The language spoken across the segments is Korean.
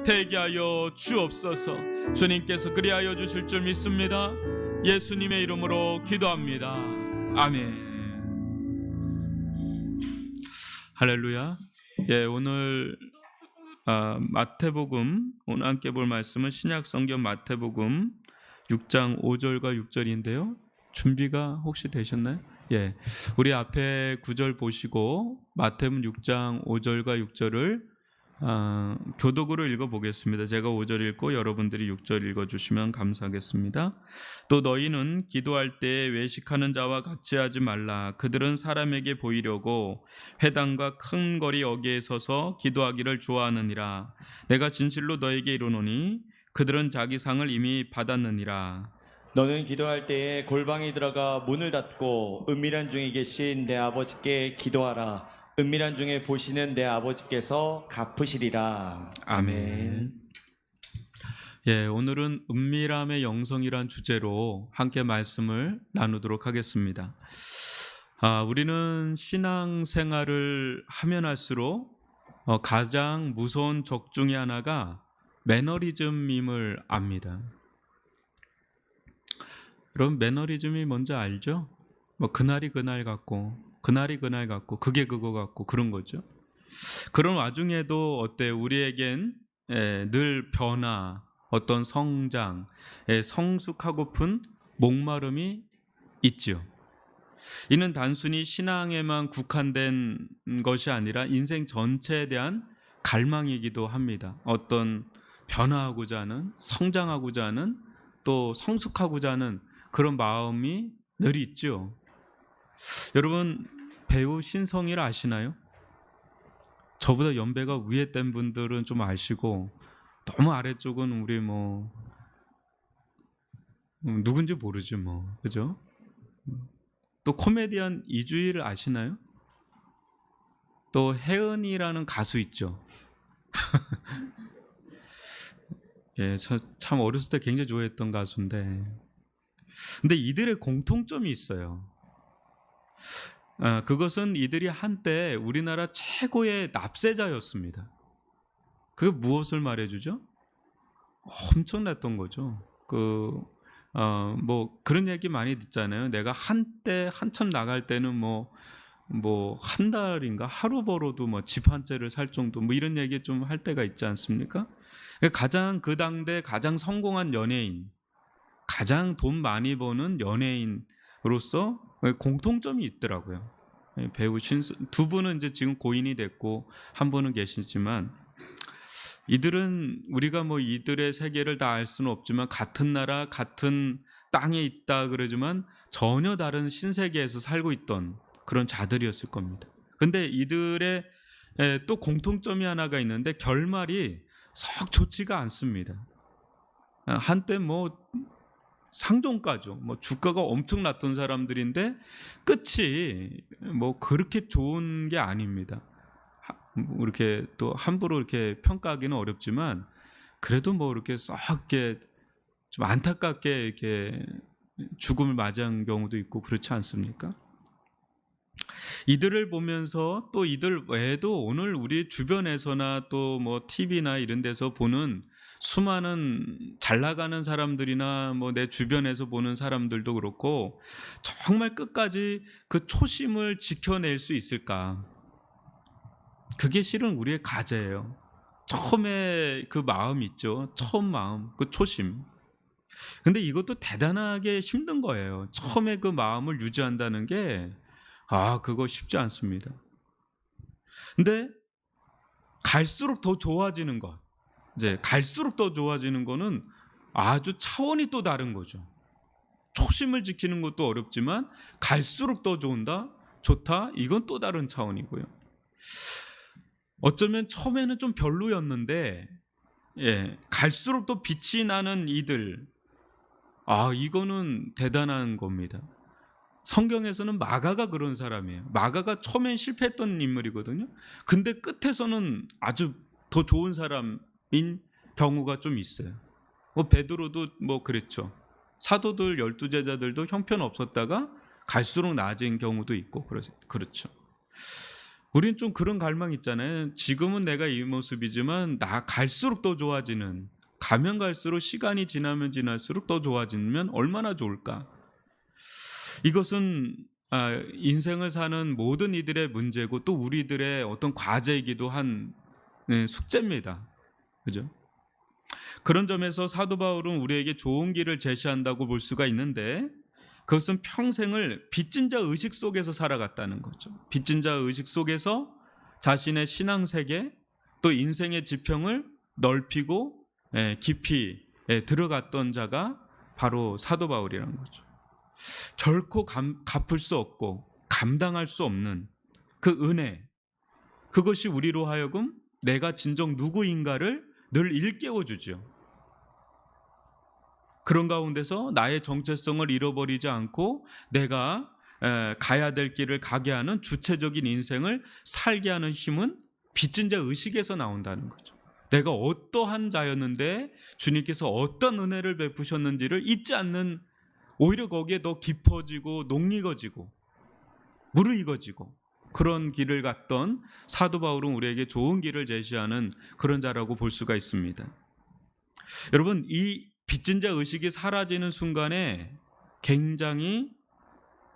되게 하여 주옵소서. 주님께서 그리하여 주실 줄 믿습니다. 예수님의 이름으로 기도합니다. 아멘. 할렐루야. 예, 오늘 마태복음, 오늘 함께 볼 말씀은 신약 성경 마태복음 6장 5절과 6절인데요. 준비가 혹시 되셨나요? 예, 우리 앞에 9절 보시고 마태복음 6장 5절과 6절을 교독으로 읽어보겠습니다. 제가 5절 읽고 여러분들이 6절 읽어주시면 감사하겠습니다. 또 너희는 기도할 때 외식하는 자와 같이 하지 말라. 그들은 사람에게 보이려고 회당과 큰 거리 어귀에 서서 기도하기를 좋아하느니라. 내가 진실로 너에게 이르노니 그들은 자기 상을 이미 받았느니라. 너는 기도할 때에 골방에 들어가 문을 닫고 은밀한 중에 계신 내 아버지께 기도하라. 은밀한 중에 보시는 내 아버지께서 갚으시리라. 아멘. 예, 오늘은 은밀함의 영성이란 주제로 함께 말씀을 나누도록 하겠습니다. 우리는 신앙생활을 하면 할수록 가장 무서운 적 중에 하나가 매너리즘임을 압니다. 여러분, 매너리즘이 뭔지 알죠? 뭐 그날이 그날 같고 그날이 그날 같고 그게 그거 같고 그런 거죠. 그런 와중에도 어때요? 우리에겐 늘 변화, 어떤 성장, 성숙하고픈 목마름이 있죠. 이는 단순히 신앙에만 국한된 것이 아니라 인생 전체에 대한 갈망이기도 합니다. 어떤 변화하고자 하는, 성장하고자 하는, 또 성숙하고자 하는 그런 마음이 늘 있죠. 여러분, 배우 신성일 아시나요? 저보다 연배가 위에 된 분들은 좀 아시고 너무 아래쪽은 우리 누군지 모르죠, 그죠? 또 코미디언 이주일 아시나요? 또 혜은이라는 가수 있죠. 예, 참 어렸을 때 굉장히 좋아했던 가수인데, 근데 이들의 공통점이 있어요. 그것은 이들이 한때 우리나라 최고의 납세자였습니다. 그게 무엇을 말해주죠? 엄청났던 거죠. 그런 얘기 많이 듣잖아요. 내가 한때 한참 나갈 때는 한 달인가 하루 벌어도 집 한 채를 살 정도 이런 얘기 좀 할 때가 있지 않습니까? 가장 그 당대 가장 성공한 연예인, 가장 돈 많이 버는 연예인으로서 공통점이 있더라고요. 배우 두 분은 이제 지금 고인이 됐고 한 분은 계시지만, 이들은 우리가 이들의 세계를 다 알 수는 없지만 같은 나라 같은 땅에 있다 그러지만 전혀 다른 신세계에서 살고 있던 그런 자들이었을 겁니다. 근데 이들의 또 공통점이 하나가 있는데 결말이 썩 좋지가 않습니다. 한때 상종가죠. 주가가 엄청 났던 사람들인데 끝이 그렇게 좋은 게 아닙니다. 이렇게 또 함부로 이렇게 평가하기는 어렵지만 그래도 이렇게 썩 이렇게 좀 안타깝게 이렇게 죽음을 맞이한 경우도 있고 그렇지 않습니까? 이들을 보면서 또 이들 외에도 오늘 우리 주변에서나 또 TV나 이런 데서 보는 수많은 잘 나가는 사람들이나 내 주변에서 보는 사람들도 그렇고 정말 끝까지 그 초심을 지켜낼 수 있을까? 그게 실은 우리의 과제예요. 처음에 그 마음 있죠. 처음 마음, 그 초심. 근데 이것도 대단하게 힘든 거예요. 처음에 그 마음을 유지한다는 게 그거 쉽지 않습니다. 근데 갈수록 더 좋아지는 것, 이제 갈수록 더 좋아지는 거는 아주 차원이 또 다른 거죠. 초심을 지키는 것도 어렵지만 갈수록 더 좋다, 이건 또 다른 차원이고요. 어쩌면 처음에는 좀 별로였는데 갈수록 더 빛이 나는 이들, 이거는 대단한 겁니다. 성경에서는 마가가 그런 사람이에요. 마가가 처음엔 실패했던 인물이거든요. 근데 끝에서는 아주 더 좋은 사람인 경우가 좀 있어요. 베드로도 그랬죠. 사도들 12제자들도 형편없었다가 갈수록 나아진 경우도 있고 그렇죠. 우린 좀 그런 갈망 있잖아요. 지금은 내가 이 모습이지만 나 갈수록 더 좋아지는, 가면 갈수록 시간이 지나면 지날수록 더 좋아지면 얼마나 좋을까. 이것은 인생을 사는 모든 이들의 문제고 또 우리들의 어떤 과제이기도 한 숙제입니다. 그죠? 그런 점에서 사도 바울은 우리에게 좋은 길을 제시한다고 볼 수가 있는데, 그것은 평생을 빚진 자 의식 속에서 살아갔다는 거죠. 빚진 자 의식 속에서 자신의 신앙 세계 또 인생의 지평을 넓히고 깊이 들어갔던 자가 바로 사도 바울이라는 거죠. 결코 갚을 수 없고 감당할 수 없는 그 은혜, 그것이 우리로 하여금 내가 진정 누구인가를 늘 일깨워주죠. 그런 가운데서 나의 정체성을 잃어버리지 않고 내가 가야 될 길을 가게 하는 주체적인 인생을 살게 하는 힘은 빚진 자 의식에서 나온다는 거죠. 내가 어떠한 자였는데 주님께서 어떤 은혜를 베푸셨는지를 잊지 않는, 오히려 거기에 더 깊어지고 녹익어지고 무르익어지고 그런 길을 갔던 사도 바울은 우리에게 좋은 길을 제시하는 그런 자라고 볼 수가 있습니다. 여러분, 이 빚진 자 의식이 사라지는 순간에 굉장히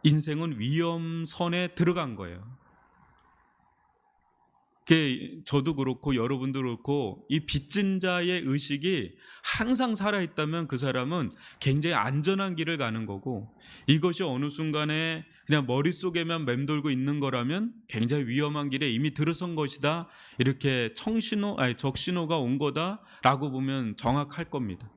인생은 위험선에 들어간 거예요. 저도 그렇고 여러분도 그렇고 이 빚진 자의 의식이 항상 살아있다면 그 사람은 굉장히 안전한 길을 가는 거고, 이것이 어느 순간에 그냥 머릿속에만 맴돌고 있는 거라면 굉장히 위험한 길에 이미 들어선 것이다, 이렇게 적신호가 온 거다라고 보면 정확할 겁니다.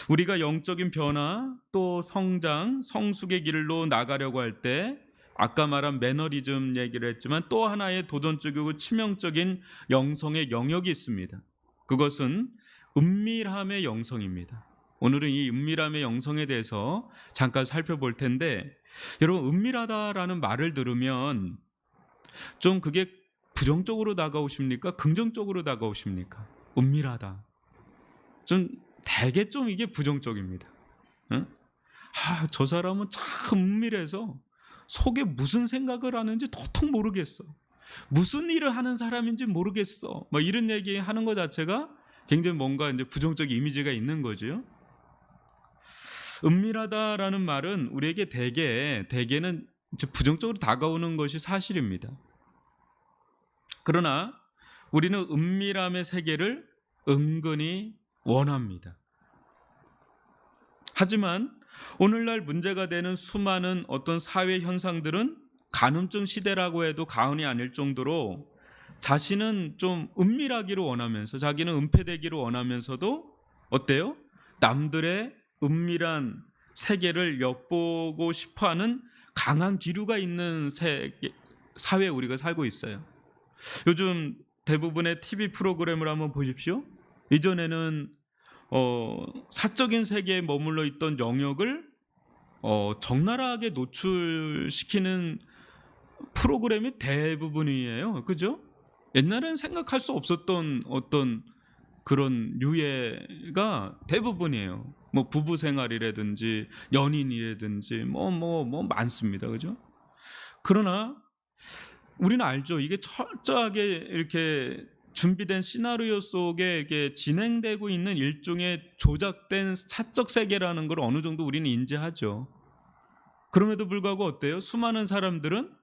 우리가 영적인 변화 또 성장, 성숙의 길로 나가려고 할 때 아까 말한 매너리즘 얘기를 했지만 또 하나의 도전적이고 치명적인 영성의 영역이 있습니다. 그것은 은밀함의 영성입니다. 오늘은 이 은밀함의 영성에 대해서 잠깐 살펴볼 텐데, 여러분, 은밀하다라는 말을 들으면 좀 그게 부정적으로 다가오십니까? 긍정적으로 다가오십니까? 은밀하다. 대개 좀 이게 부정적입니다. 응? 저 사람은 참 은밀해서 속에 무슨 생각을 하는지 도통 모르겠어. 무슨 일을 하는 사람인지 모르겠어. 이런 얘기 하는 것 자체가 굉장히 뭔가 이제 부정적 이미지가 있는 거죠. 은밀하다라는 말은 우리에게 대개는 이제 부정적으로 다가오는 것이 사실입니다. 그러나 우리는 은밀함의 세계를 은근히 원합니다. 하지만 오늘날 문제가 되는 수많은 어떤 사회 현상들은 간음증 시대라고 해도 과언이 아닐 정도로 자신은 좀 은밀하기를 원하면서, 자기는 은폐되기를 원하면서도 어때요? 남들의 은밀한 세계를 엿보고 싶어하는 강한 기류가 있는 사회에 우리가 살고 있어요. 요즘 대부분의 TV 프로그램을 한번 보십시오. 이전에는 사적인 세계에 머물러 있던 영역을 적나라하게 노출시키는 프로그램이 대부분이에요. 그죠? 옛날에는 생각할 수 없었던 어떤 그런 유해가 대부분이에요. 부부 생활이라든지 연인이라든지 많습니다. 그죠? 그러나 우리는 알죠. 이게 철저하게 이렇게 준비된 시나리오 속에 이렇게 진행되고 있는 일종의 조작된 사적 세계라는 걸 어느 정도 우리는 인지하죠. 그럼에도 불구하고 어때요? 수많은 사람들은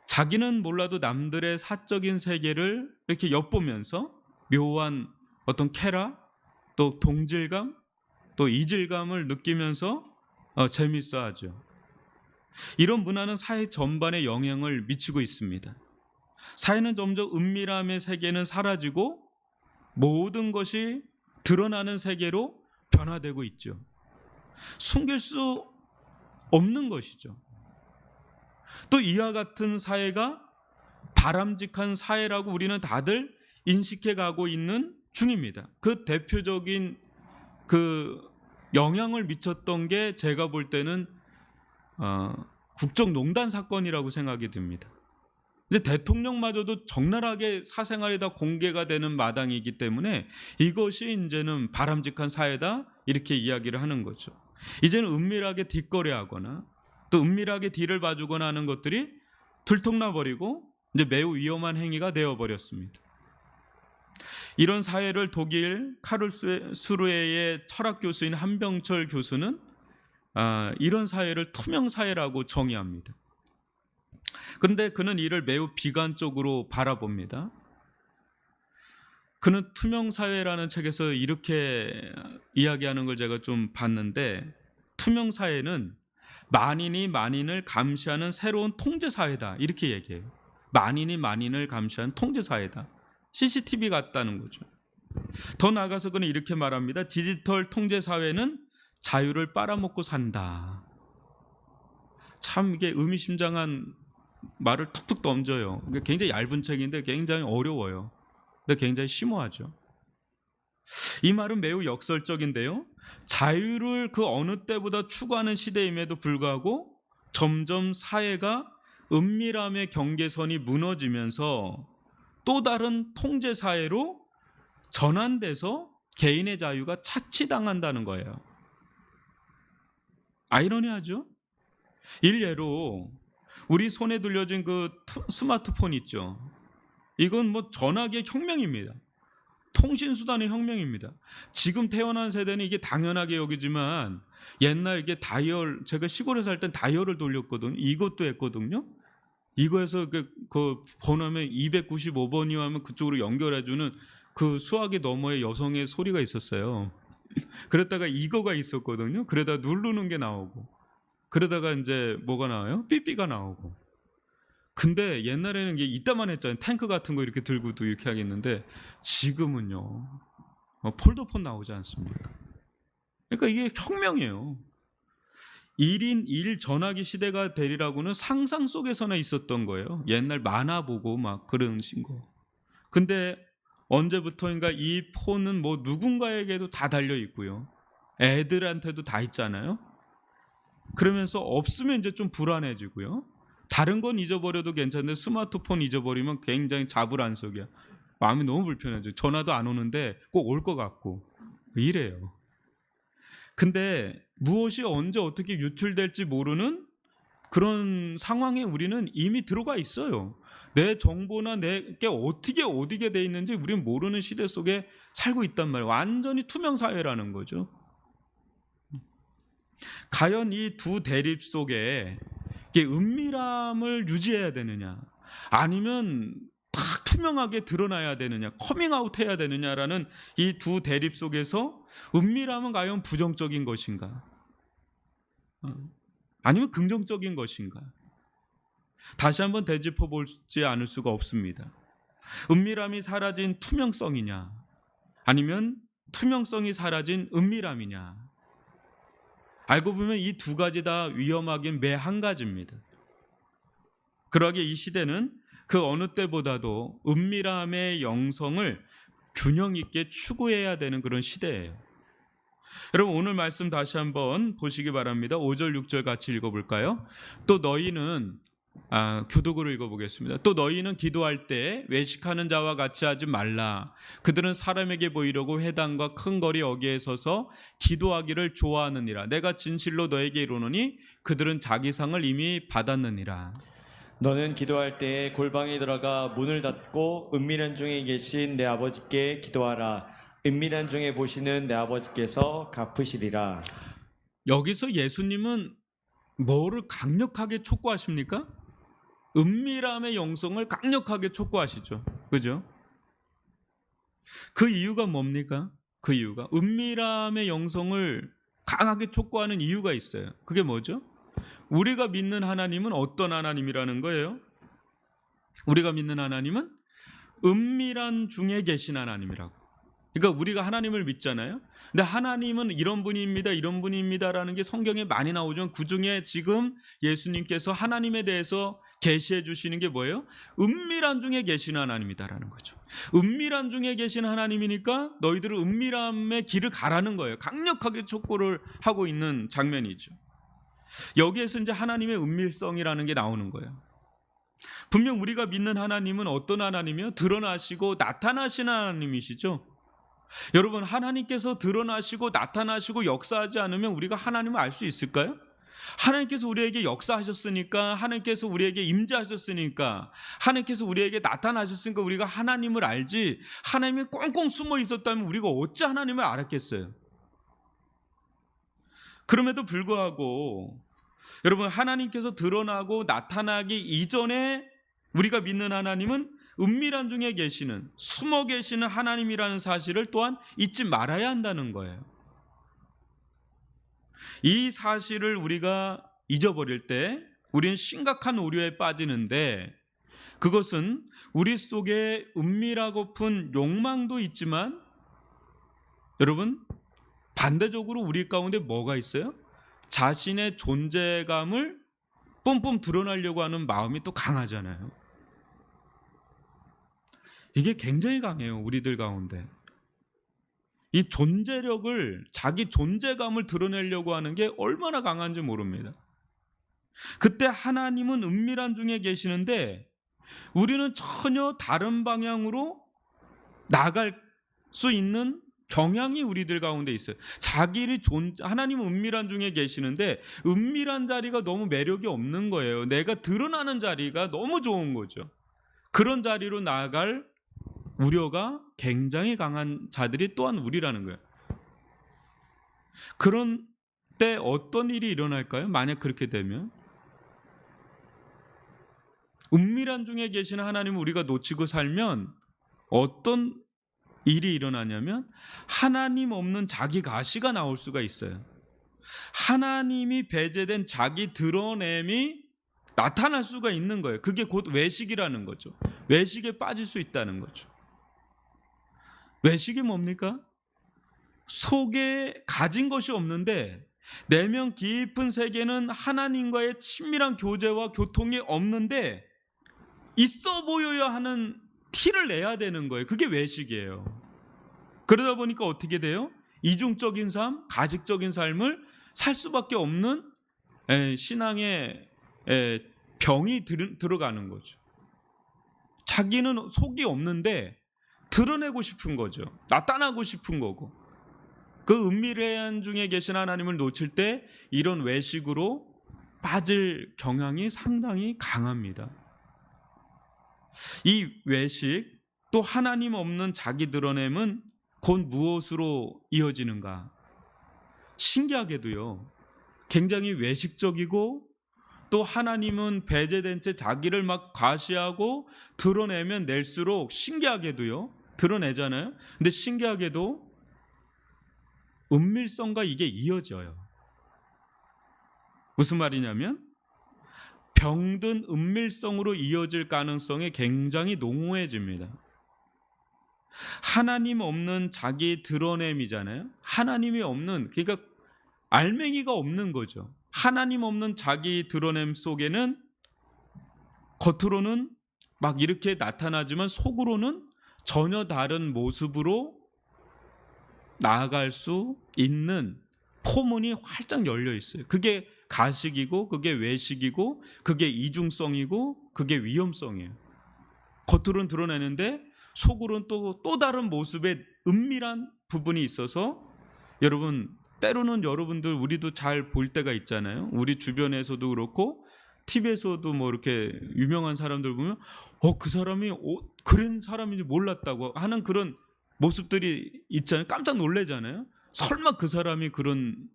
자기는 몰라도 남들의 사적인 세계를 이렇게 엿보면서 묘한 어떤 쾌락, 또 동질감, 또 이질감을 느끼면서 재밌어하죠. 이런 문화는 사회 전반에 영향을 미치고 있습니다. 사회는 점점 은밀함의 세계는 사라지고 모든 것이 드러나는 세계로 변화되고 있죠. 숨길 수 없는 것이죠. 또 이와 같은 사회가 바람직한 사회라고 우리는 다들 인식해 가고 있는 중입니다. 그 대표적인 그 영향을 미쳤던 게 제가 볼 때는 국정농단 사건이라고 생각이 듭니다. 근데 대통령마저도 적나라하게 사생활이 다 공개가 되는 마당이기 때문에 이것이 이제는 바람직한 사회다, 이렇게 이야기를 하는 거죠. 이제는 은밀하게 뒷거래하거나 또 은밀하게 뒤를 봐주거나 하는 것들이 들통나버리고 이제 매우 위험한 행위가 되어버렸습니다. 이런 사회를 독일 카를스루헤의 철학 교수인 한병철 교수는 이런 사회를 투명 사회라고 정의합니다. 그런데 그는 이를 매우 비관적으로 바라봅니다. 그는 투명 사회라는 책에서 이렇게 이야기하는 걸 제가 좀 봤는데, 투명 사회는 만인이 만인을 감시하는 새로운 통제 사회다, 이렇게 얘기해요. 만인이 만인을 감시하는 통제 사회다. CCTV 같다는 거죠. 더 나아가서 그는 이렇게 말합니다. 디지털 통제 사회는 자유를 빨아먹고 산다. 참 이게 의미심장한 말을 툭툭 던져요. 굉장히 얇은 책인데 굉장히 어려워요. 근데 굉장히 심오하죠. 이 말은 매우 역설적인데요. 자유를 그 어느 때보다 추구하는 시대임에도 불구하고 점점 사회가 은밀함의 경계선이 무너지면서 또 다른 통제 사회로 전환돼서 개인의 자유가 차치당한다는 거예요. 아이러니하죠? 일례로 우리 손에 들려진 그 스마트폰 있죠. 이건 뭐 전화기의 혁명입니다. 통신수단의 혁명입니다. 지금 태어난 세대는 이게 당연하게 여기지만 옛날 이게 다이얼, 제가 시골에 살 땐 다이얼을 돌렸거든요. 이것도 했거든요. 이거에서 그 번호면 295번이요 하면 그쪽으로 연결해주는 그 수화기 너머에 여성의 소리가 있었어요. 그랬다가 이거가 있었거든요. 그러다가 누르는 게 나오고, 그러다가 이제 뭐가 나와요? 삐삐가 나오고. 근데 옛날에는 이게 이따만 했잖아요. 탱크 같은 거 이렇게 들고도 이렇게 하겠는데 지금은요, 폴더폰 나오지 않습니까? 그러니까 이게 혁명이에요. 1인 1 전화기 시대가 되리라고는 상상 속에서나 있었던 거예요. 옛날 만화 보고 막 그런 거. 근데 언제부터인가 이 폰은 뭐 누군가에게도 다 달려 있고요. 애들한테도 다 있잖아요. 그러면서 없으면 이제 좀 불안해지고요. 다른 건 잊어버려도 괜찮은데 스마트폰 잊어버리면 굉장히 자불안석이야. 마음이 너무 불편해져. 전화도 안 오는데 꼭 올 것 같고 이래요. 근데 무엇이 언제 어떻게 유출될지 모르는 그런 상황에 우리는 이미 들어가 있어요. 내 정보나 내게 어떻게 어디게 돼 있는지 우리는 모르는 시대 속에 살고 있단 말이에요. 완전히 투명 사회라는 거죠. 과연 이 두 대립 속에 은밀함을 유지해야 되느냐, 아니면 딱 투명하게 드러나야 되느냐, 커밍아웃 해야 되느냐라는 이 두 대립 속에서 은밀함은 과연 부정적인 것인가, 아니면 긍정적인 것인가, 다시 한번 되짚어 보지 않을 수가 없습니다. 은밀함이 사라진 투명성이냐, 아니면 투명성이 사라진 은밀함이냐. 알고 보면 이 두 가지 다 위험하긴 매 한 가지입니다. 그러기에 이 시대는 그 어느 때보다도 은밀함의 영성을 균형 있게 추구해야 되는 그런 시대예요. 여러분, 오늘 말씀 다시 한번 보시기 바랍니다. 5절 6절 같이 읽어볼까요? 또 너희는 교독으로 읽어보겠습니다. 또 너희는 기도할 때 외식하는 자와 같이 하지 말라. 그들은 사람에게 보이려고 회당과 큰 거리 어귀에 서서 기도하기를 좋아하느니라. 내가 진실로 너에게 이르노니 그들은 자기 상을 이미 받았느니라. 너는 기도할 때 골방에 들어가 문을 닫고 은밀한 중에 계신 내 아버지께 기도하라. 은밀한 중에 보시는 내 아버지께서 갚으시리라. 여기서 예수님은 뭐를 강력하게 촉구하십니까? 은밀함의 영성을 강력하게 촉구하시죠. 그죠? 그 이유가 뭡니까? 그 이유가 은밀함의 영성을 강하게 촉구하는 이유가 있어요. 그게 뭐죠? 우리가 믿는 하나님은 어떤 하나님이라는 거예요? 우리가 믿는 하나님은 은밀한 중에 계신 하나님이라고. 그러니까 우리가 하나님을 믿잖아요. 근데 하나님은 이런 분입니다, 이런 분입니다라는 게 성경에 많이 나오죠. 그 중에 지금 예수님께서 하나님에 대해서 계시해 주시는 게 뭐예요? 은밀한 중에 계신 하나님이다라는 거죠. 은밀한 중에 계신 하나님이니까 너희들은 은밀함의 길을 가라는 거예요. 강력하게 촉구를 하고 있는 장면이죠. 여기에서 이제 하나님의 은밀성이라는 게 나오는 거예요. 분명 우리가 믿는 하나님은 어떤 하나님이요? 드러나시고 나타나시는 하나님이시죠. 여러분, 하나님께서 드러나시고 나타나시고 역사하지 않으면 우리가 하나님을 알 수 있을까요? 하나님께서 우리에게 역사하셨으니까, 하나님께서 우리에게 임재하셨으니까, 하나님께서 우리에게 나타나셨으니까 우리가 하나님을 알지, 하나님이 꽁꽁 숨어 있었다면 우리가 어찌 하나님을 알았겠어요? 그럼에도 불구하고 여러분, 하나님께서 드러나고 나타나기 이전에 우리가 믿는 하나님은 은밀한 중에 계시는, 숨어 계시는 하나님이라는 사실을 또한 잊지 말아야 한다는 거예요. 이 사실을 우리가 잊어버릴 때 우리는 심각한 오류에 빠지는데, 그것은 우리 속에 은밀하고픈 욕망도 있지만 여러분, 반대적으로 우리 가운데 뭐가 있어요? 자신의 존재감을 뿜뿜 드러나려고 하는 마음이 또 강하잖아요. 이게 굉장히 강해요, 우리들 가운데. 이 존재력을, 자기 존재감을 드러내려고 하는 게 얼마나 강한지 모릅니다. 그때 하나님은 은밀한 중에 계시는데 우리는 전혀 다른 방향으로 나갈 수 있는 경향이 우리들 가운데 있어요. 하나님은 은밀한 중에 계시는데 은밀한 자리가 너무 매력이 없는 거예요. 내가 드러나는 자리가 너무 좋은 거죠. 그런 자리로 나아갈 우려가 굉장히 강한 자들이 또한 우리라는 거예요. 그런 때 어떤 일이 일어날까요? 만약 그렇게 되면 은밀한 중에 계시는 하나님을 우리가 놓치고 살면 어떤 일이 일어나냐면 하나님 없는 자기 가시가 나올 수가 있어요. 하나님이 배제된 자기 드러냄이 나타날 수가 있는 거예요. 그게 곧 외식이라는 거죠. 외식에 빠질 수 있다는 거죠. 외식이 뭡니까? 속에 가진 것이 없는데 내면 깊은 세계는 하나님과의 친밀한 교제와 교통이 없는데 있어 보여야 하는 티를 내야 되는 거예요. 그게 외식이에요. 그러다 보니까 어떻게 돼요? 이중적인 삶, 가식적인 삶을 살 수밖에 없는 신앙의 병이 들어가는 거죠. 자기는 속이 없는데 드러내고 싶은 거죠. 나타나고 싶은 거고. 그 은밀한 중에 계신 하나님을 놓칠 때 이런 외식으로 빠질 경향이 상당히 강합니다. 이 외식, 또 하나님 없는 자기 드러냄은 곧 무엇으로 이어지는가? 신기하게도요, 굉장히 외식적이고 또 하나님은 배제된 채 자기를 막 과시하고 드러내면 낼수록 신기하게도요, 드러내잖아요. 근데 신기하게도 은밀성과 이게 이어져요. 무슨 말이냐면 병든 은밀성으로 이어질 가능성이 굉장히 농후해집니다. 하나님 없는 자기 드러냄이잖아요. 하나님이 없는, 그러니까 알맹이가 없는 거죠. 하나님 없는 자기 드러냄 속에는 겉으로는 막 이렇게 나타나지만 속으로는 전혀 다른 모습으로 나아갈 수 있는 포문이 활짝 열려 있어요. 그게 가식이고, 그게 외식이고, 그게 이중성이고, 그게 위험성이에요. 겉으로는 드러내는데 속으로는 또 다른 모습의 은밀한 부분이 있어서, 여러분 때로는 여러분들 우리도 잘 볼 때가 있잖아요. 우리 주변에서도 그렇고 TV에서도 뭐 이렇게 유명한 사람들 보면 그 사람이 그런 사람인지 몰랐다고 하는 그런 모습들이 있잖아요. 깜짝 놀래잖아요. 설마 그 사람이 그런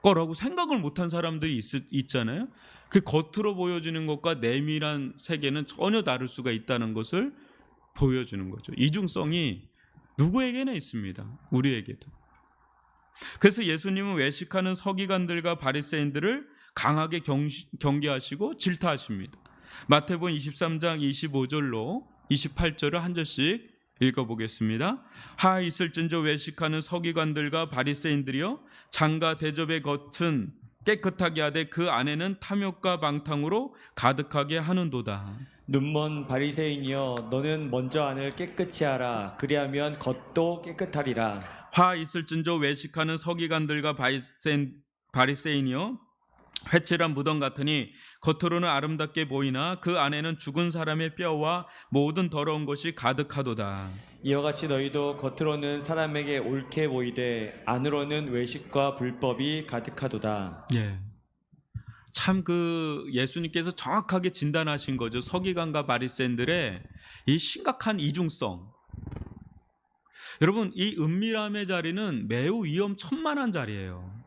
거라고 생각을 못한 사람들이 있잖아요. 그 겉으로 보여지는 것과 내밀한 세계는 전혀 다를 수가 있다는 것을 보여주는 거죠. 이중성이 누구에게나 있습니다. 우리에게도. 그래서 예수님은 외식하는 서기관들과 바리새인들을 강하게 경계하시고 질타하십니다. 마태복음 23장 25절로 28절을 한 절씩 읽어보겠습니다. 하 있을진저 외식하는 서기관들과 바리새인들이여, 장과 대접의 겉은 깨끗하게 하되 그 안에는 탐욕과 방탕으로 가득하게 하는도다. 눈먼 바리새인이여, 너는 먼저 안을 깨끗이 하라. 그리하면 겉도 깨끗하리라. 화 있을진저 외식하는 서기관들과 바리새인이여, 회칠한 무덤 같으니 겉으로는 아름답게 보이나 그 안에는 죽은 사람의 뼈와 모든 더러운 것이 가득하도다. 이와 같이 너희도 겉으로는 사람에게 옳게 보이되 안으로는 외식과 불법이 가득하도다. 예. 참 그 예수님께서 정확하게 진단하신 거죠. 서기관과 바리새인들의 이 심각한 이중성. 여러분, 이 은밀함의 자리는 매우 위험천만한 자리예요.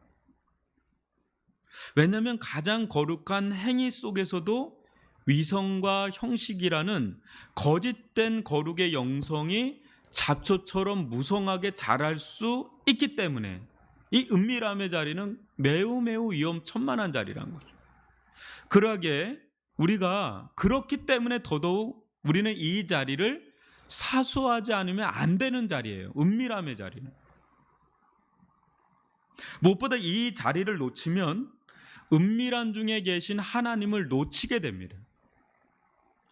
왜냐하면 가장 거룩한 행위 속에서도 위성과 형식이라는 거짓된 거룩의 영성이 잡초처럼 무성하게 자랄 수 있기 때문에 이 은밀함의 자리는 매우 위험천만한 자리란 거죠. 그러하게 우리가 그렇기 때문에 더더욱 우리는 이 자리를 사수하지 않으면 안 되는 자리예요. 은밀함의 자리는. 무엇보다 이 자리를 놓치면 은밀한 중에 계신 하나님을 놓치게 됩니다.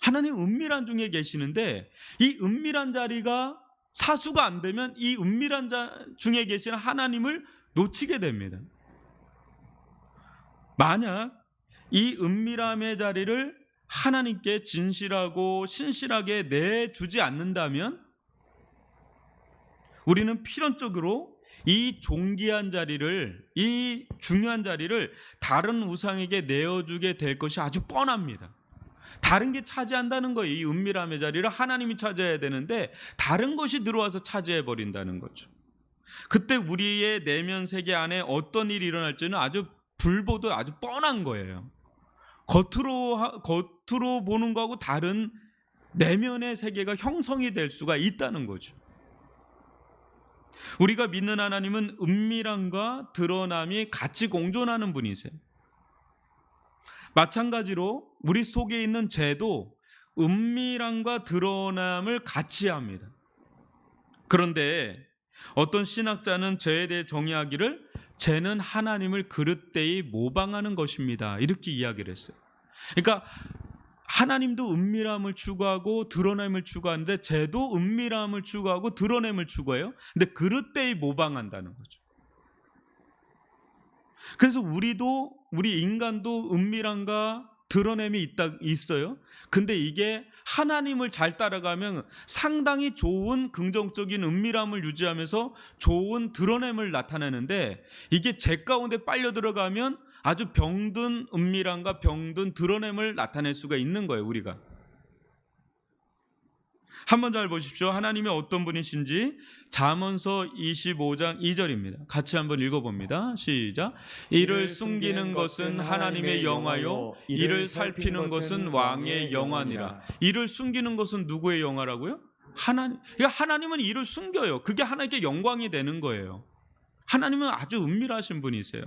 하나님 은밀한 중에 계시는데 이 은밀한 자리가 사수가 안 되면 이 은밀한 중에 계신 하나님을 놓치게 됩니다. 만약 이 은밀함의 자리를 하나님께 진실하고 신실하게 내주지 않는다면 우리는 필연적으로 이 존귀한 자리를, 이 중요한 자리를 다른 우상에게 내어주게 될 것이 아주 뻔합니다. 다른 게 차지한다는 거예요. 이 은밀함의 자리를 하나님이 차지해야 되는데 다른 것이 들어와서 차지해 버린다는 거죠. 그때 우리의 내면 세계 안에 어떤 일이 일어날지는 아주 불보듯 아주 뻔한 거예요. 겉으로 보는 거하고 다른 내면의 세계가 형성이 될 수가 있다는 거죠. 우리가 믿는 하나님은 은밀함과 드러남이 같이 공존하는 분이세요. 마찬가지로 우리 속에 있는 죄도 은밀함과 드러남을 같이 합니다. 그런데 어떤 신학자는 죄에 대해 정의하기를 죄는 하나님을 그릇되이 모방하는 것입니다. 이렇게 이야기를 했어요. 그러니까 하나님도 은밀함을 추구하고 드러냄을 추구하는데 죄도 은밀함을 추구하고 드러냄을 추구해요. 근데 그릇되이 모방한다는 거죠. 그래서 우리 인간도 은밀함과 드러냄이 있어요. 근데 이게 하나님을 잘 따라가면 상당히 좋은 긍정적인 은밀함을 유지하면서 좋은 드러냄을 나타내는데 이게 죄 가운데 빨려 들어가면 아주 병든 은밀함과 병든 드러냄을 나타낼 수가 있는 거예요. 우리가 한번 잘 보십시오. 하나님이 어떤 분이신지 잠언서 25장 2절입니다. 같이 한번 읽어봅니다. 시작. 이를 숨기는 것은 하나님의 영화요 이를 살피는 것은 왕의 영화니라. 이를 숨기는 것은 누구의 영화라고요? 그러니까 하나님은 이를 숨겨요. 그게 하나님께 영광이 되는 거예요. 하나님은 아주 은밀하신 분이세요.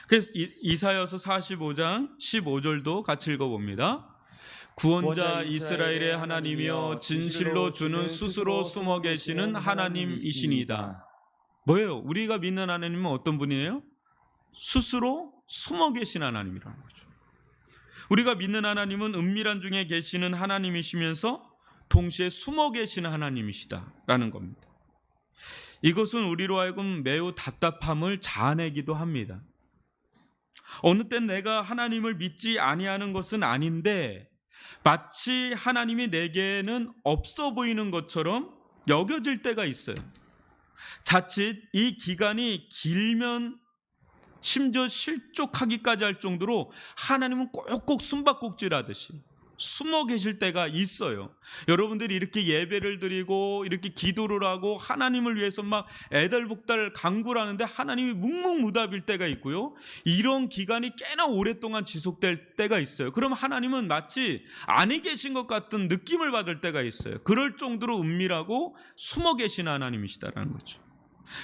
그래서 이사야서 45장 15절도 같이 읽어봅니다. 구원자 이스라엘의 하나님이여 진실로 주는 스스로 숨어 계시는 하나님이시니이다. 뭐예요? 우리가 믿는 하나님은 어떤 분이에요? 스스로 숨어 계신 하나님이라는 거죠. 우리가 믿는 하나님은 은밀한 중에 계시는 하나님이시면서 동시에 숨어 계시는 하나님이시다라는 겁니다. 이것은 우리로 하여금 매우 답답함을 자아내기도 합니다. 어느 땐 내가 하나님을 믿지 아니하는 것은 아닌데 마치 하나님이 내게는 없어 보이는 것처럼 여겨질 때가 있어요. 자칫 이 기간이 길면 심지어 실족하기까지 할 정도로 하나님은 꼭꼭 숨바꼭질하듯이 숨어 계실 때가 있어요. 여러분들이 이렇게 예배를 드리고 이렇게 기도를 하고 하나님을 위해서 막 애달복달 간구를 하는데 하나님이 묵묵무답일 때가 있고요. 이런 기간이 꽤나 오랫동안 지속될 때가 있어요. 그럼 하나님은 마치 안에 계신 것 같은 느낌을 받을 때가 있어요. 그럴 정도로 은밀하고 숨어 계신 하나님이시다라는 거죠.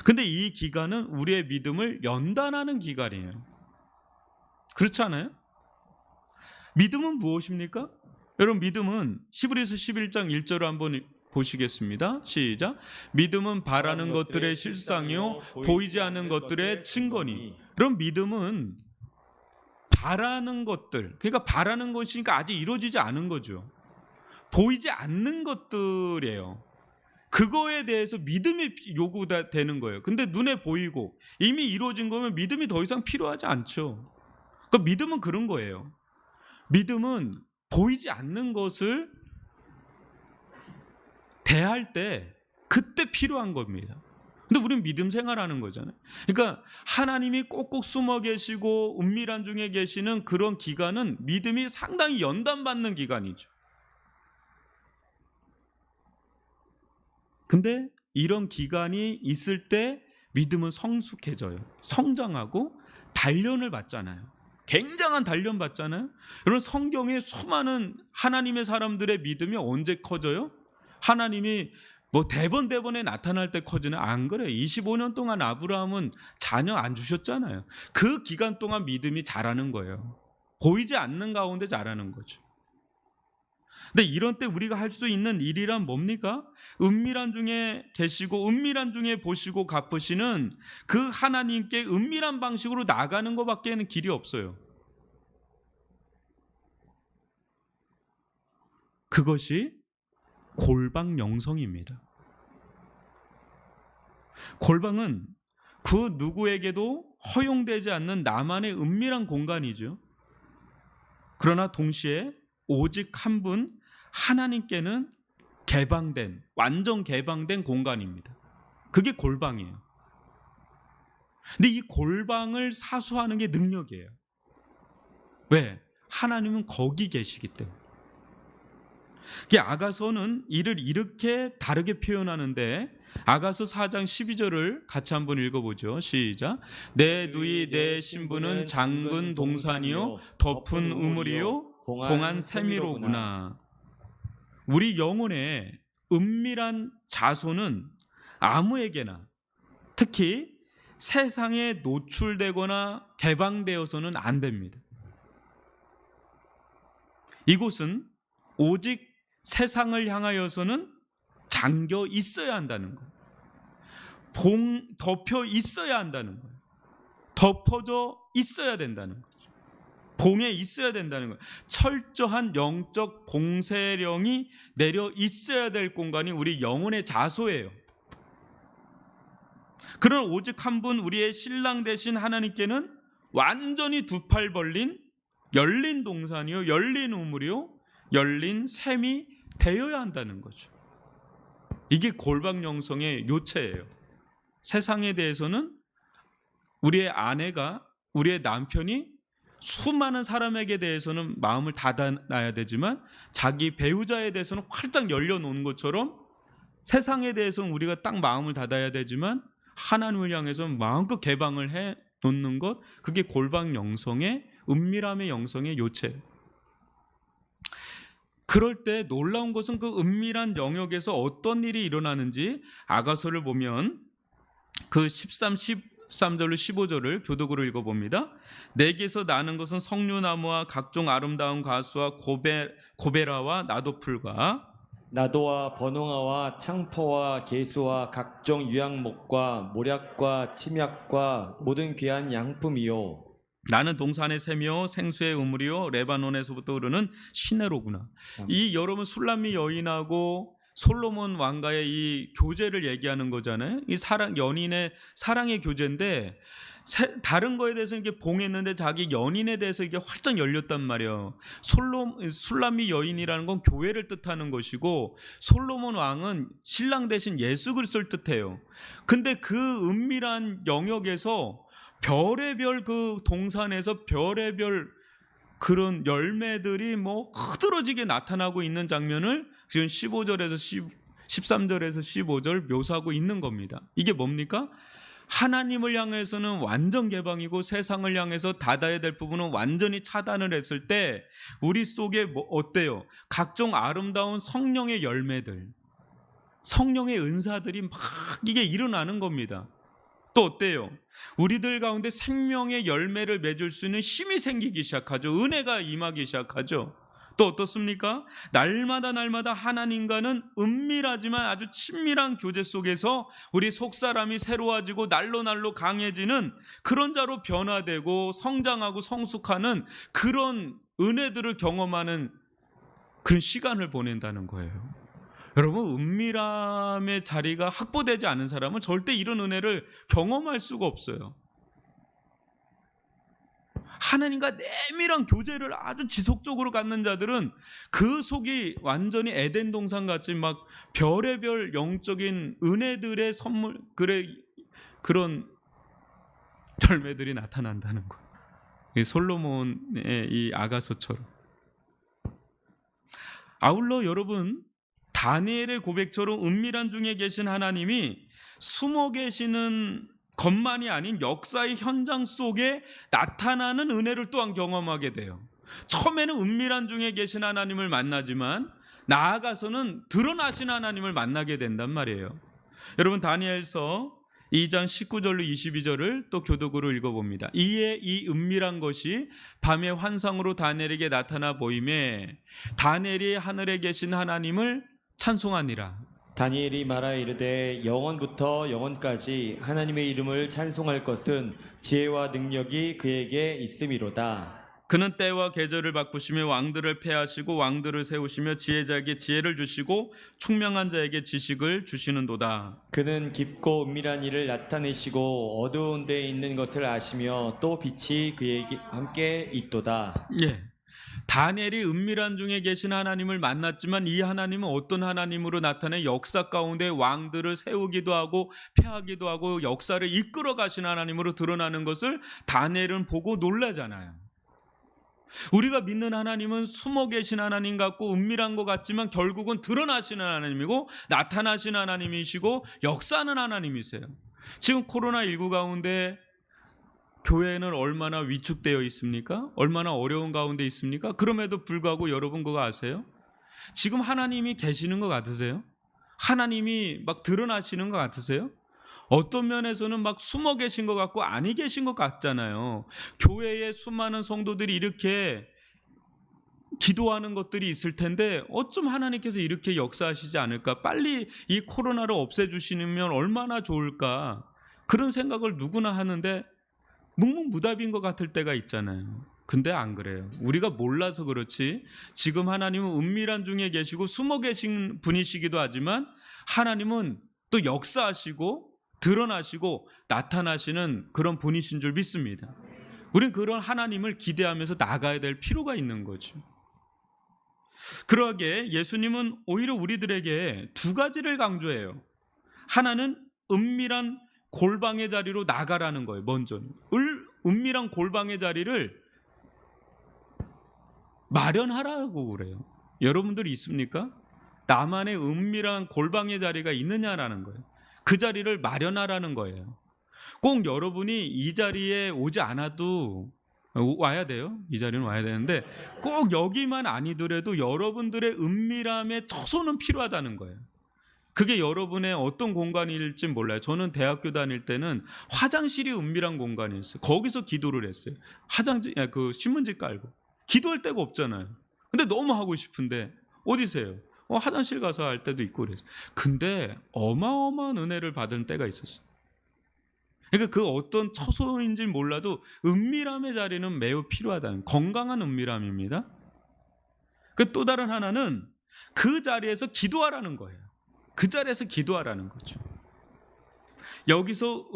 근데 이 기간은 우리의 믿음을 연단하는 기간이에요. 그렇지 않아요? 믿음은 무엇입니까? 여러분, 믿음은 히브리서 11장 1절을 한번 보시겠습니다. 시작. 믿음은 바라는 것들의 실상이요 보이지 않는 것들의 증거니. 그럼 믿음은 바라는 것들, 그러니까 바라는 것이니까 아직 이루어지지 않은 거죠. 보이지 않는 것들이에요. 그거에 대해서 믿음이 요구되는 거예요. 근데 눈에 보이고 이미 이루어진 거면 믿음이 더 이상 필요하지 않죠. 그러니까 믿음은 그런 거예요. 믿음은 보이지 않는 것을 대할 때 그때 필요한 겁니다. 근데 우리는 믿음 생활하는 거잖아요. 그러니까 하나님이 꼭꼭 숨어 계시고 은밀한 중에 계시는 그런 기간은 믿음이 상당히 연단받는 기간이죠. 근데 이런 기간이 있을 때 믿음은 성숙해져요. 성장하고 단련을 받잖아요. 굉장한 단련 받잖아요. 여러분, 성경에 수많은 하나님의 사람들의 믿음이 언제 커져요? 하나님이 뭐 대번에 나타날 때 커지는, 안 그래요. 25년 동안 아브라함은 자녀 안 주셨잖아요. 그 기간 동안 믿음이 자라는 거예요. 보이지 않는 가운데 자라는 거죠. 근데 이런 때 우리가 할 수 있는 일이란 뭡니까? 은밀한 중에 계시고 은밀한 중에 보시고 갚으시는 그 하나님께 은밀한 방식으로 나가는 것밖에는 길이 없어요. 그것이 골방 영성입니다. 골방은 그 누구에게도 허용되지 않는 나만의 은밀한 공간이죠. 그러나 동시에 오직 한 분 하나님께는 개방된, 완전 개방된 공간입니다. 그게 골방이에요. 근데 이 골방을 사수하는 게 능력이에요. 왜? 하나님은 거기 계시기 때문에. 아가서는 이를 이렇게 다르게 표현하는데, 아가서 4장 12절을 같이 한번 읽어보죠. 시작. 내 누이 내 신부는 장근 동산이요 덮은 우물이요 봉한 세미로구나. 우리 영혼의 은밀한 자손은 아무에게나, 특히 세상에 노출되거나 개방되어서는 안 됩니다. 이곳은 오직 세상을 향하여서는 잠겨 있어야 한다는 거예요. 덮여 있어야 한다는 거예요. 덮어져 있어야 된다는 거죠. 봉에 있어야 된다는 거예요. 철저한 영적 봉쇄령이 내려 있어야 될 공간이 우리 영혼의 자소예요. 그런 오직 한 분 우리의 신랑 되신 하나님께는 완전히 두 팔 벌린 열린 동산이요, 열린 우물이요, 열린 샘이 되어야 한다는 거죠. 이게 골방 영성의 요체예요. 세상에 대해서는 우리의 아내가, 우리의 남편이 수많은 사람에게 대해서는 마음을 닫아놔야 되지만 자기 배우자에 대해서는 활짝 열려놓은 것처럼 세상에 대해서는 우리가 딱 마음을 닫아야 되지만 하나님을 향해서는 마음껏 개방을 해 놓는 것, 그게 골방 영성의, 은밀함의 영성의 요체예요. 그럴 때 놀라운 것은 그 은밀한 영역에서 어떤 일이 일어나는지 아가서를 보면 그 13절로 15절을 교독으로 읽어봅니다. 내게서 나는 것은 석류나무와 각종 아름다운 가수와 고베라와 나도풀과 나도와 번홍아와 창포와 개수와 각종 유향목과 모략과 침약과 모든 귀한 양품이요. 나는 동산의 샘이요 생수의 우물이요 레바논에서부터 흐르는 시내로구나. 이 여러분 술람미 여인하고 솔로몬 왕가의 이 교제를 얘기하는 거잖아요. 이 연인의 사랑의 교제인데 다른 거에 대해서 이렇게 봉했는데 자기 연인에 대해서 이게 활짝 열렸단 말이에요. 술람미 여인이라는 건 교회를 뜻하는 것이고 솔로몬 왕은 신랑 대신 예수 그리스도를 뜻해요. 근데 그 은밀한 영역에서 별의별 그 동산에서 별의별 그런 열매들이 뭐 흐드러지게 나타나고 있는 장면을 지금 13절에서 15절 묘사하고 있는 겁니다. 이게 뭡니까? 하나님을 향해서는 완전 개방이고 세상을 향해서 닫아야 될 부분은 완전히 차단을 했을 때 우리 속에 뭐 어때요? 각종 아름다운 성령의 열매들, 성령의 은사들이 막 이게 일어나는 겁니다. 또 어때요? 우리들 가운데 생명의 열매를 맺을 수 있는 힘이 생기기 시작하죠. 은혜가 임하기 시작하죠. 또 어떻습니까? 날마다 하나님과는 은밀하지만 아주 친밀한 교제 속에서 우리 속사람이 새로워지고 날로 강해지는 그런 자로 변화되고 성장하고 성숙하는 그런 은혜들을 경험하는 그런 시간을 보낸다는 거예요. 여러분, 은밀함의 자리가 확보되지 않은 사람은 절대 이런 은혜를 경험할 수가 없어요. 하나님과 내밀한 교제를 아주 지속적으로 갖는 자들은 그 속이 완전히 에덴 동산 같이 막 별의별 영적인 은혜들의 선물, 그런 열매들이 나타난다는 거예요. 이 솔로몬의 이 아가서처럼. 아울러 여러분, 다니엘의 고백처럼 은밀한 중에 계신 하나님이 숨어 계시는 것만이 아닌 역사의 현장 속에 나타나는 은혜를 또한 경험하게 돼요. 처음에는 은밀한 중에 계신 하나님을 만나지만 나아가서는 드러나신 하나님을 만나게 된단 말이에요. 여러분, 다니엘서 2장 19절로 22절을 또 교독으로 읽어봅니다. 이에 이 은밀한 것이 밤의 환상으로 다니엘에게 나타나 보이매 다니엘이 하늘에 계신 하나님을 찬송하니라. 다니엘이 말하 이르되 영원부터 영원까지 하나님의 이름을 찬송할 것은 지혜와 능력이 그에게 있음이로다. 그는 때와 계절을 바꾸시며 왕들을 패하시고 왕들을 세우시며 지혜자에게 지혜를 주시고 총명한 자에게 지식을 주시는도다. 그는 깊고 은밀한 일을 나타내시고 어두운 데에 있는 것을 아시며 또 빛이 그에게 함께 있도다. 예. 다니엘이 은밀한 중에 계신 하나님을 만났지만 이 하나님은 어떤 하나님으로 나타내 역사 가운데 왕들을 세우기도 하고 패하기도 하고 역사를 이끌어 가신 하나님으로 드러나는 것을 다니엘은 보고 놀라잖아요. 우리가 믿는 하나님은 숨어 계신 하나님 같고 은밀한 것 같지만 결국은 드러나시는 하나님이고 나타나시는 하나님이시고 역사하는 하나님이세요. 지금 코로나19 가운데 교회는 얼마나 위축되어 있습니까? 얼마나 어려운 가운데 있습니까? 그럼에도 불구하고 여러분 그거 아세요? 지금 하나님이 계시는 것 같으세요? 하나님이 막 드러나시는 것 같으세요? 어떤 면에서는 막 숨어 계신 것 같고 아니 계신 것 같잖아요. 교회에 수많은 성도들이 이렇게 기도하는 것들이 있을 텐데 어쩜 하나님께서 이렇게 역사하시지 않을까? 빨리 이 코로나를 없애주시면 얼마나 좋을까? 그런 생각을 누구나 하는데 묵묵무답인 것 같을 때가 있잖아요. 근데 안 그래요. 우리가 몰라서 그렇지 지금 하나님은 은밀한 중에 계시고 숨어 계신 분이시기도 하지만 하나님은 또 역사하시고 드러나시고 나타나시는 그런 분이신 줄 믿습니다. 우리는 그런 하나님을 기대하면서 나가야 될 필요가 있는 거죠. 그러하게 예수님은 오히려 우리들에게 두 가지를 강조해요. 하나는 은밀한 골방의 자리로 나가라는 거예요. 먼저는 은밀한 골방의 자리를 마련하라고 그래요. 여러분들이 있습니까? 나만의 은밀한 골방의 자리가 있느냐라는 거예요. 그 자리를 마련하라는 거예요. 꼭 여러분이 이 자리에 오지 않아도 와야 돼요. 이 자리는 와야 되는데 꼭 여기만 아니더라도 여러분들의 은밀함의 처소는 필요하다는 거예요. 그게 여러분의 어떤 공간일지 몰라요. 저는 대학교 다닐 때는 화장실이 은밀한 공간이었어요. 거기서 기도를 했어요. 그 신문지 깔고 기도할 데가 없잖아요. 근데 너무 하고 싶은데 어디세요? 화장실 가서 할 때도 있고 그랬어요. 근데 어마어마한 은혜를 받은 때가 있었어요. 그러니까 그 어떤 처소인지 몰라도 은밀함의 자리는 매우 필요하다는 건강한 은밀함입니다. 그 또 다른 하나는 그 자리에서 기도하라는 거예요. 그 자리에서 기도하라는 거죠. 여기서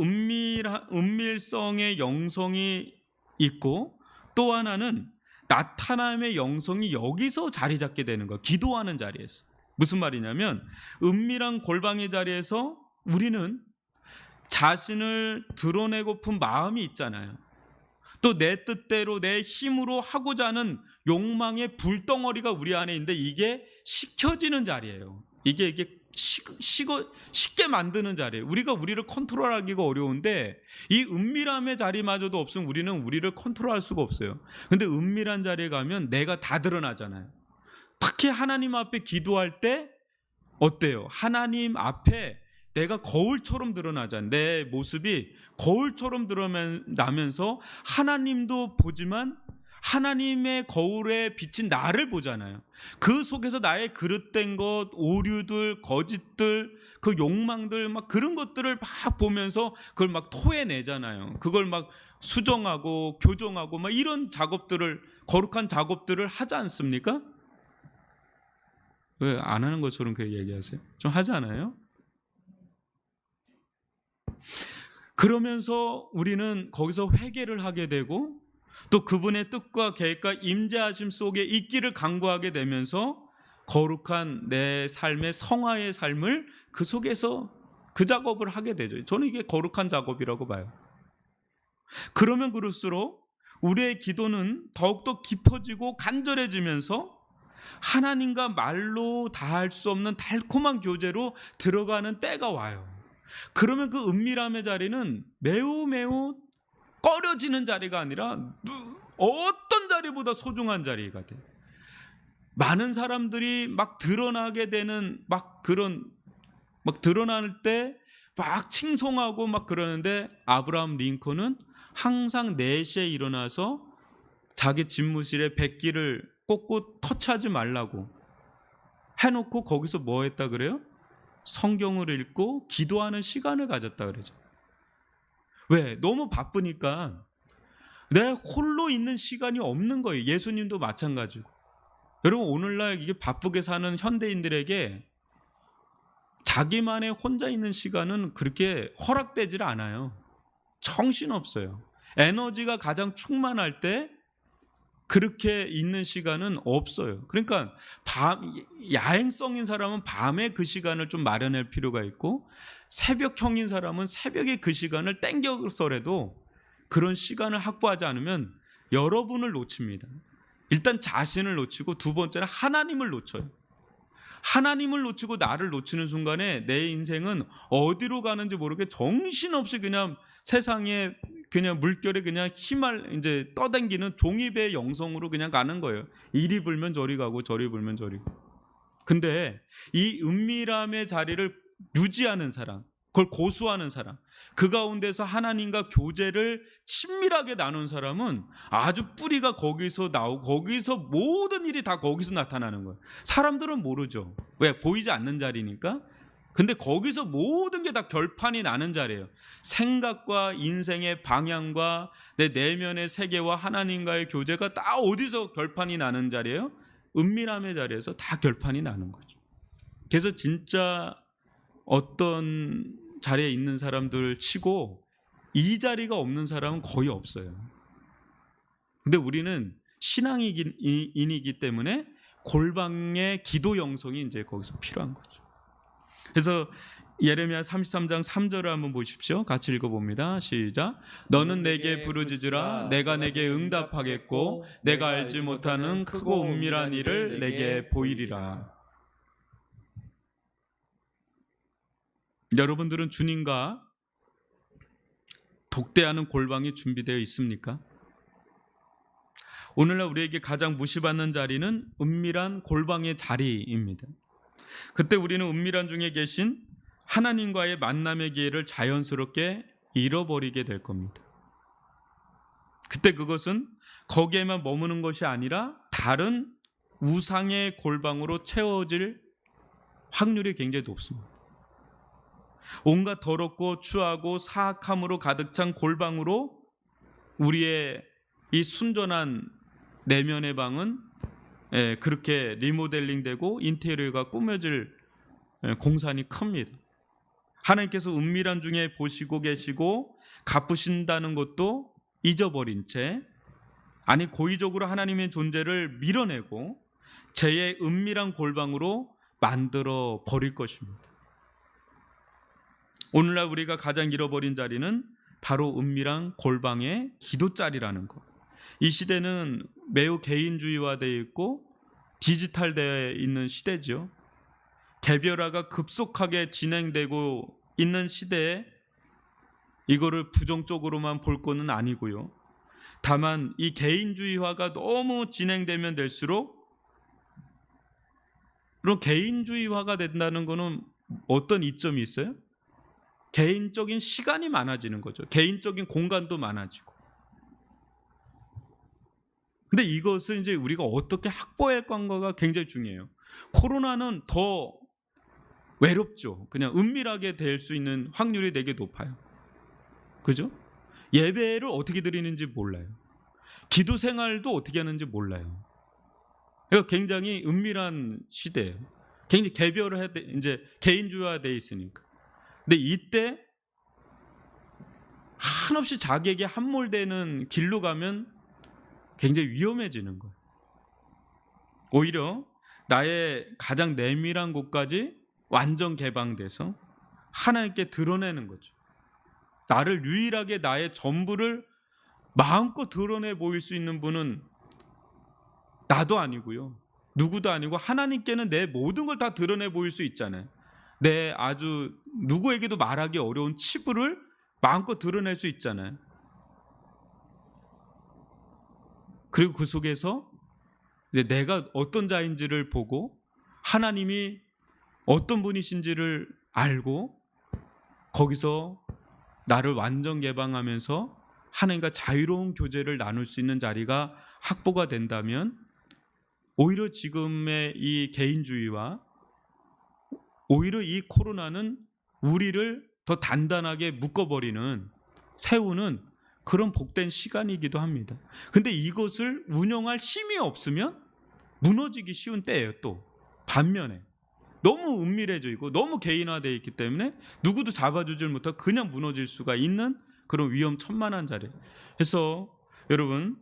은밀성의 영성이 있고 또 하나는 나타남의 영성이 여기서 자리 잡게 되는 거예요. 기도하는 자리에서. 무슨 말이냐면 은밀한 골방의 자리에서 우리는 자신을 드러내고픈 마음이 있잖아요. 또 내 뜻대로 내 힘으로 하고자 하는 욕망의 불덩어리가 우리 안에 있는데 이게 식혀지는 자리예요. 이게 쉽게 만드는 자리예요. 우리가 우리를 컨트롤하기가 어려운데 이 은밀함의 자리마저도 없으면 우리는 우리를 컨트롤할 수가 없어요. 근데 은밀한 자리에 가면 내가 다 드러나잖아요. 특히 하나님 앞에 기도할 때 어때요? 하나님 앞에 내가 거울처럼 드러나잖아요. 내 모습이 거울처럼 드러나면서 하나님도 보지만 하나님의 거울에 비친 나를 보잖아요. 그 속에서 나의 그릇된 것, 오류들, 거짓들, 그 욕망들 막 그런 것들을 막 보면서 그걸 막 토해내잖아요. 그걸 막 수정하고 교정하고 막 이런 작업들을 거룩한 작업들을 하지 않습니까? 왜 안 하는 것처럼 그렇게 얘기하세요? 좀 하지 않아요? 그러면서 우리는 거기서 회개를 하게 되고 또 그분의 뜻과 계획과 임재하심 속에 있기를 간구하게 되면서 거룩한 내 삶의 성화의 삶을 그 속에서 그 작업을 하게 되죠. 저는 이게 거룩한 작업이라고 봐요. 그러면 그럴수록 우리의 기도는 더욱더 깊어지고 간절해지면서 하나님과 말로 다할 수 없는 달콤한 교제로 들어가는 때가 와요. 그러면 그 은밀함의 자리는 매우 매우 꺼려지는 자리가 아니라 어떤 자리보다 소중한 자리가 돼요. 많은 사람들이 막 드러나게 되는 막 드러날 때 막 칭송하고 막 그러는데 아브라함 링컨은 항상 4시에 일어나서 자기 집무실에 백기를 꽂고 터치하지 말라고 해놓고 거기서 뭐 했다 그래요? 성경을 읽고 기도하는 시간을 가졌다 그러죠. 왜? 너무 바쁘니까 내 홀로 있는 시간이 없는 거예요. 예수님도 마찬가지고. 여러분 오늘날 이게 바쁘게 사는 현대인들에게 자기만의 혼자 있는 시간은 그렇게 허락되질 않아요. 정신없어요. 에너지가 가장 충만할 때 그렇게 있는 시간은 없어요. 그러니까 야행성인 사람은 밤에 그 시간을 좀 마련할 필요가 있고 새벽형인 사람은 새벽에 그 시간을 땡겨서라도 그런 시간을 확보하지 않으면 여러분을 놓칩니다. 일단 자신을 놓치고 두 번째는 하나님을 놓쳐요. 하나님을 놓치고 나를 놓치는 순간에 내 인생은 어디로 가는지 모르게 정신없이 그냥 세상에 그냥 물결에 그냥 힘을 이제 떠당기는 종이배 영성으로 그냥 가는 거예요. 이리 불면 저리 가고 저리 불면 저리 가고. 근데 이 은밀함의 자리를 유지하는 사람, 그걸 고수하는 사람, 그 가운데서 하나님과 교제를 친밀하게 나눈 사람은 아주 뿌리가 거기서 나오고 거기서 모든 일이 다 거기서 나타나는 거예요. 사람들은 모르죠. 왜? 보이지 않는 자리니까. 근데 거기서 모든 게 다 결판이 나는 자리예요. 생각과 인생의 방향과 내 내면의 세계와 하나님과의 교제가 다 어디서 결판이 나는 자리예요? 은밀함의 자리에서 다 결판이 나는 거죠. 그래서 진짜 어떤 자리에 있는 사람들 치고 이 자리가 없는 사람은 거의 없어요. 근데 우리는 신앙인이기 때문에 골방의 기도 영성이 이제 거기서 필요한 거죠. 그래서 예레미야 33장 3절을 한번 보십시오. 같이 읽어봅니다. 시작. 너는 내게 부르짖으라. 내가 내게 응답하겠고 내가 알지 못하는 크고 은밀한 일을 내게 보이리라. 여러분들은 주님과 독대하는 골방이 준비되어 있습니까? 오늘날 우리에게 가장 무시받는 자리는 은밀한 골방의 자리입니다. 그때 우리는 은밀한 중에 계신 하나님과의 만남의 기회를 자연스럽게 잃어버리게 될 겁니다. 그때 그것은 거기에만 머무는 것이 아니라 다른 우상의 골방으로 채워질 확률이 굉장히 높습니다. 온갖 더럽고 추하고 사악함으로 가득 찬 골방으로 우리의 이 순전한 내면의 방은 그렇게 리모델링되고 인테리어가 꾸며질 공산이 큽니다. 하나님께서 은밀한 중에 보시고 계시고 갚으신다는 것도 잊어버린 채, 아니 고의적으로 하나님의 존재를 밀어내고 죄의 은밀한 골방으로 만들어 버릴 것입니다. 오늘날 우리가 가장 잃어버린 자리는 바로 은밀한 골방의 기도자리라는 것. 이 시대는 매우 개인주의화되어 있고 디지털되어 있는 시대죠. 개별화가 급속하게 진행되고 있는 시대에 이거를 부정적으로만 볼 것은 아니고요. 다만 이 개인주의화가 너무 진행되면 될수록, 그럼 개인주의화가 된다는 것은 어떤 이점이 있어요? 개인적인 시간이 많아지는 거죠. 개인적인 공간도 많아지고. 근데 이것을 이제 우리가 어떻게 확보할 건가가 굉장히 중요해요. 코로나는 더 외롭죠. 그냥 은밀하게 될 수 있는 확률이 되게 높아요. 그죠? 예배를 어떻게 드리는지 몰라요. 기도 생활도 어떻게 하는지 몰라요. 그러니까 굉장히 은밀한 시대예요. 굉장히 개별화, 이제 개인주의화되어 있으니까. 근데 이때 한없이 자기에게 함몰되는 길로 가면 굉장히 위험해지는 거예요. 오히려 나의 가장 내밀한 곳까지 완전 개방돼서 하나님께 드러내는 거죠. 나를 유일하게 나의 전부를 마음껏 드러내 보일 수 있는 분은 나도 아니고요, 누구도 아니고 하나님께는 내 모든 걸 다 드러내 보일 수 있잖아요. 내 아주 누구에게도 말하기 어려운 치부를 마음껏 드러낼 수 있잖아요. 그리고 그 속에서 이제 내가 어떤 자인지를 보고 하나님이 어떤 분이신지를 알고 거기서 나를 완전 개방하면서 하나님과 자유로운 교제를 나눌 수 있는 자리가 확보가 된다면 오히려 지금의 이 개인주의와 오히려 이 코로나는 우리를 더 단단하게 묶어버리는, 세우는 그런 복된 시간이기도 합니다. 근데 이것을 운영할 힘이 없으면 무너지기 쉬운 때예요. 또 반면에 너무 은밀해져 있고 너무 개인화되어 있기 때문에 누구도 잡아주질 못하고 그냥 무너질 수가 있는 그런 위험천만한 자리예요. 그래서 여러분,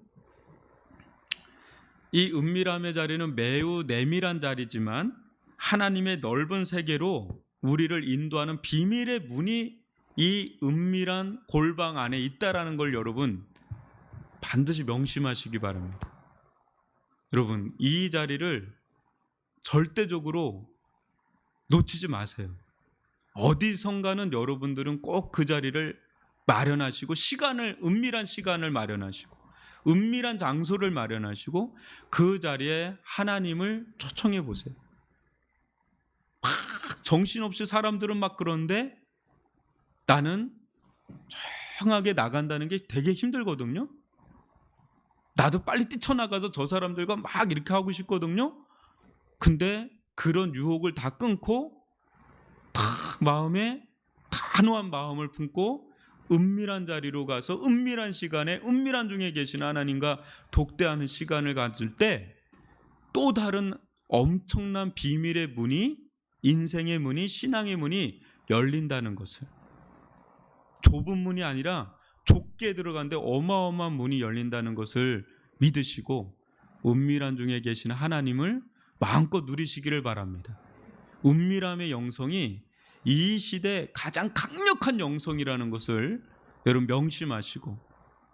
이 은밀함의 자리는 매우 내밀한 자리지만 하나님의 넓은 세계로 우리를 인도하는 비밀의 문이 이 은밀한 골방 안에 있다라는 걸 여러분 반드시 명심하시기 바랍니다. 여러분, 이 자리를 절대적으로 놓치지 마세요. 어디선가는 여러분들은 꼭 그 자리를 마련하시고 은밀한 시간을 마련하시고 은밀한 장소를 마련하시고 그 자리에 하나님을 초청해 보세요. 막 정신없이 사람들은 막 그런데 나는 조용하게 나간다는 게 되게 힘들거든요. 나도 빨리 뛰쳐나가서 저 사람들과 막 이렇게 하고 싶거든요. 근데 그런 유혹을 다 끊고 딱 마음에 단호한 마음을 품고 은밀한 자리로 가서 은밀한 시간에 은밀한 중에 계신 하나님과 독대하는 시간을 가질 때 또 다른 엄청난 비밀의 문이, 인생의 문이, 신앙의 문이 열린다는 것을, 좁은 문이 아니라 좁게 들어가는데 어마어마한 문이 열린다는 것을 믿으시고 은밀한 중에 계신 하나님을 마음껏 누리시기를 바랍니다. 은밀함의 영성이 이 시대 가장 강력한 영성이라는 것을 여러분 명심하시고,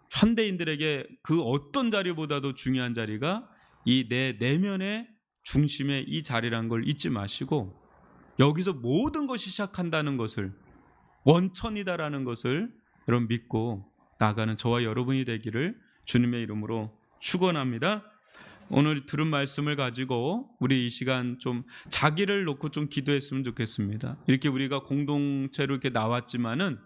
현대인들에게 그 어떤 자리보다도 중요한 자리가 이 내 내면의 중심의 이 자리라는 걸 잊지 마시고 여기서 모든 것이 시작한다는 것을, 원천이다라는 것을 여러분 믿고 나가는 저와 여러분이 되기를 주님의 이름으로 축원합니다. 오늘 들은 말씀을 가지고 우리 이 시간 좀 자기를 놓고 좀 기도했으면 좋겠습니다. 이렇게 우리가 공동체로 이렇게 나왔지만은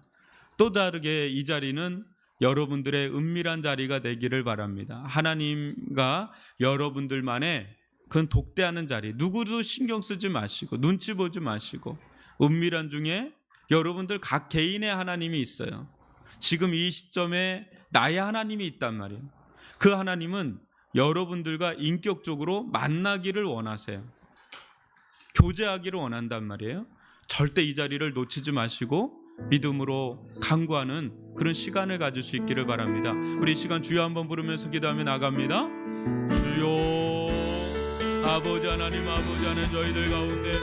또 다르게 이 자리는 여러분들의 은밀한 자리가 되기를 바랍니다. 하나님과 여러분들만의 그건 독대하는 자리, 누구도 신경 쓰지 마시고 눈치 보지 마시고 은밀한 중에 여러분들 각 개인의 하나님이 있어요. 지금 이 시점에 나의 하나님이 있단 말이에요. 그 하나님은 여러분들과 인격적으로 만나기를 원하세요. 교제하기를 원한단 말이에요. 절대 이 자리를 놓치지 마시고 믿음으로 간구하는 그런 시간을 가질 수 있기를 바랍니다. 우리 이 시간 주여 한번 부르면서 기도하며 나갑니다. 주여, 아버지 하나님, 아버지 하나님, 저희들 가운데